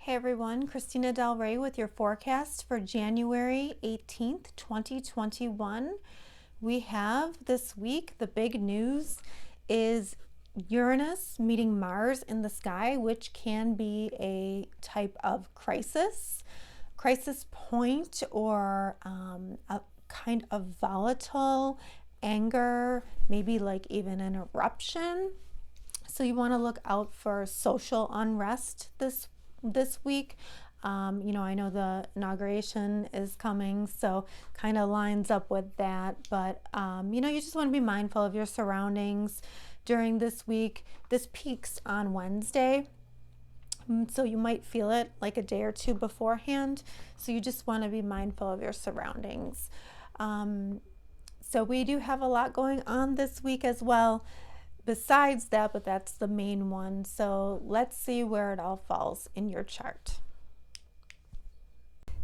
Hey everyone, Christina Del Rey with your forecast for January 18th, 2021. We have this week, the big news is Uranus meeting Mars in the sky, which can be a type of crisis point, or a kind of volatile anger, maybe like even an eruption. So you want to look out for social unrest this week. I know the inauguration is coming, so kind of lines up with that. But you just want to be mindful of your surroundings during this week. This peaks on Wednesday, so you might feel it like a day or two beforehand. So you just want to be mindful of your surroundings. So we do have a lot going on this week as well besides that, but that's the main one. So let's see where it all falls in your chart.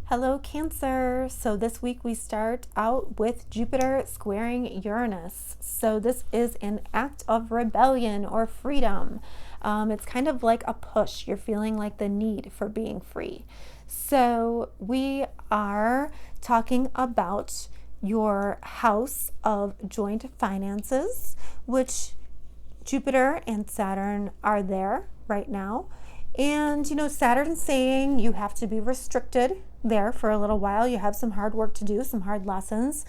Hello, Cancer. So this week we start out with Jupiter squaring Uranus. So this is an act of rebellion or freedom. It's kind of like a push. You're feeling like the need for being free. So we are talking about your house of joint finances, which Jupiter and Saturn are there right now. And Saturn's saying you have to be restricted there for a little while. You have some hard work to do, some hard lessons.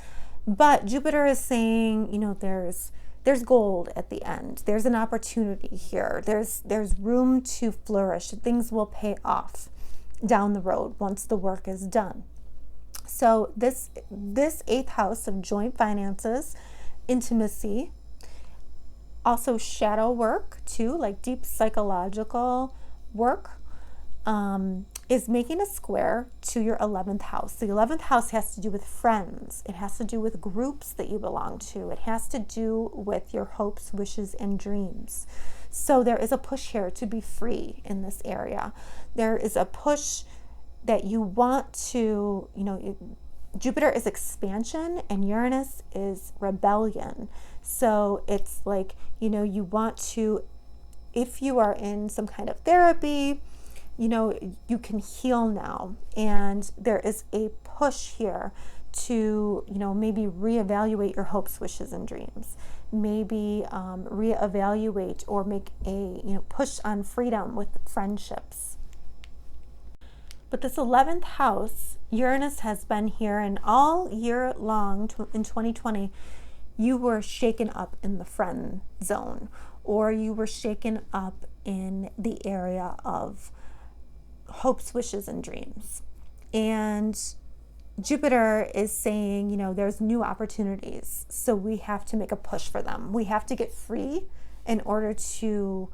But Jupiter is saying, there's gold at the end. There's an opportunity here. There's room to flourish. Things will pay off down the road once the work is done. So this 8th house of joint finances, intimacy, also shadow work too, like deep psychological work, is making a square to your 11th house. The 11th house has to do with friends. It has to do with groups that you belong to. It has to do with your hopes, wishes, and dreams. So there is a push here to be free in this area. There is a push that you want to, Jupiter is expansion and Uranus is rebellion. So it's like, you want to, if you are in some kind of therapy, you can heal now. And there is a push here to, maybe reevaluate your hopes, wishes, and dreams. Maybe reevaluate or make a, push on freedom with friendships. But this 11th house, Uranus has been here, and all year long in 2020, you were shaken up in the friend zone, or you were shaken up in the area of hopes, wishes, and dreams. And Jupiter is saying, there's new opportunities, so we have to make a push for them. We have to get free in order to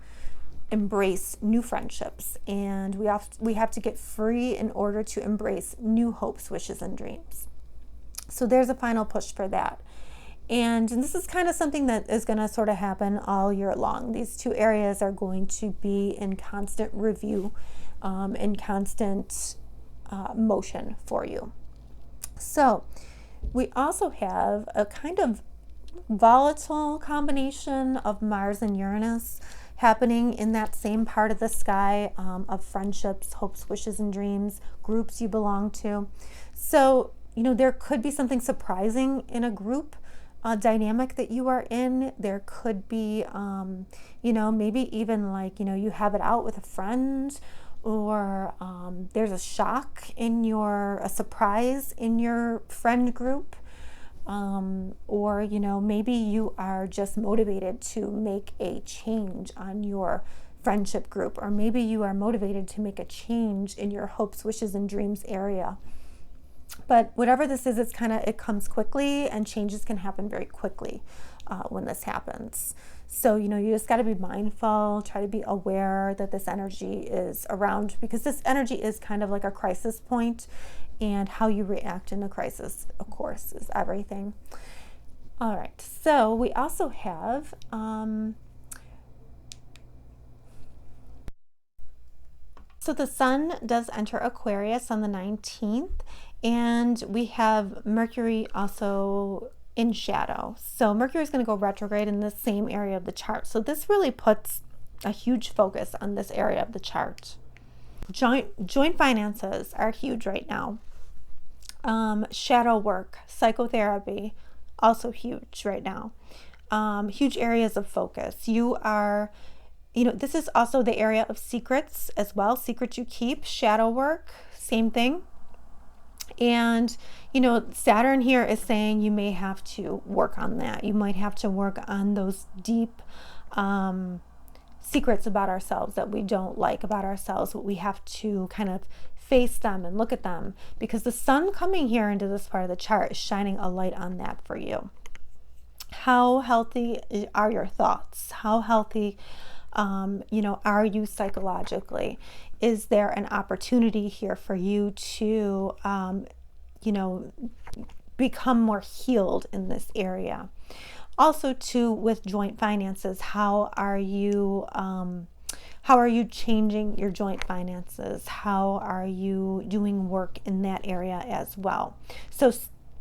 embrace new friendships, and we have to get free in order to embrace new hopes, wishes, and dreams. So there's a final push for that. And this is kind of something that is going to sort of happen all year long. These two areas are going to be in constant review, in constant motion for you. So we also have a kind of volatile combination of Mars and Uranus happening in that same part of the sky, of friendships, hopes, wishes, and dreams, groups you belong to. So, there could be something surprising in a group dynamic that you are in. There could be, maybe even like, you have it out with a friend, or there's a shock a surprise in your friend group. Or maybe you are just motivated to make a change on your friendship group, or maybe you are motivated to make a change in your hopes, wishes, and dreams area. But whatever this is, it comes quickly, and changes can happen very quickly when this happens. So you just got to be mindful, try to be aware that this energy is around, because this energy is kind of like a crisis point. And how you react in a crisis, of course, is everything. All right, so we also have so the sun does enter Aquarius on the 19th, and we have Mercury also in shadow. So Mercury is going to go retrograde in the same area of the chart. So this really puts a huge focus on this area of the chart. Joint finances are huge right now. Shadow work, psychotherapy, also huge right now. Huge areas of focus. You are, this is also the area of secrets as well. Secrets you keep, shadow work, same thing. And, Saturn here is saying you may have to work on that. You might have to work on those deep secrets about ourselves that we don't like about ourselves. We have to kind of face them and look at them, because the sun coming here into this part of the chart is shining a light on that for you. How healthy are your thoughts? How healthy, are you psychologically? Is there an opportunity here for you to, become more healed in this area? Also, too, with joint finances, how are you changing your joint finances? How are you doing work in that area as well? So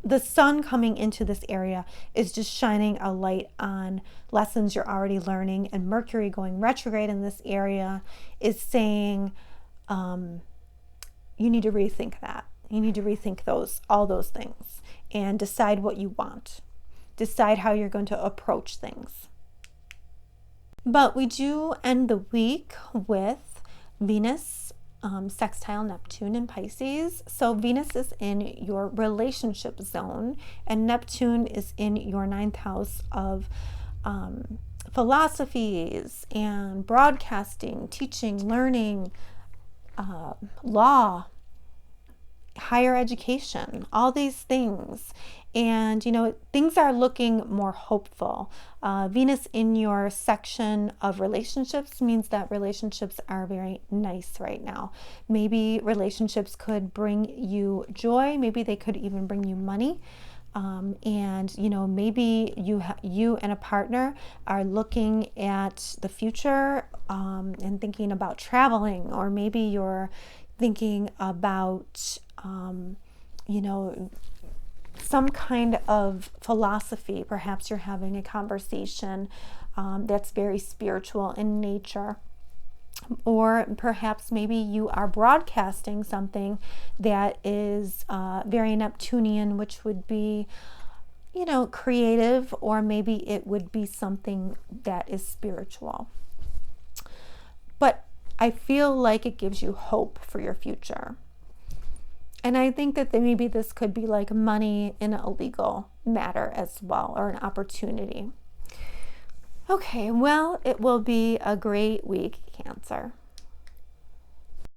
the sun coming into this area is just shining a light on lessons you're already learning, and Mercury going retrograde in this area is saying you need to rethink that. You need to rethink all those things and decide what you want. Decide how you're going to approach things. But we do end the week with Venus sextile Neptune in Pisces. So Venus is in your relationship zone, and Neptune is in your 9th house of philosophies and broadcasting, teaching, learning, law, higher education, all these things. And, things are looking more hopeful. Venus in your section of relationships means that relationships are very nice right now. Maybe relationships could bring you joy. Maybe they could even bring you money. And, maybe you and a partner are looking at the future and thinking about traveling, or maybe you're thinking about, some kind of philosophy. Perhaps you're having a conversation that's very spiritual in nature. Or perhaps maybe you are broadcasting something that is very Neptunian, which would be, creative, or maybe it would be something that is spiritual. But I feel like it gives you hope for your future. And I think that maybe this could be like money in a legal matter as well, or an opportunity. Okay, well, it will be a great week, Cancer.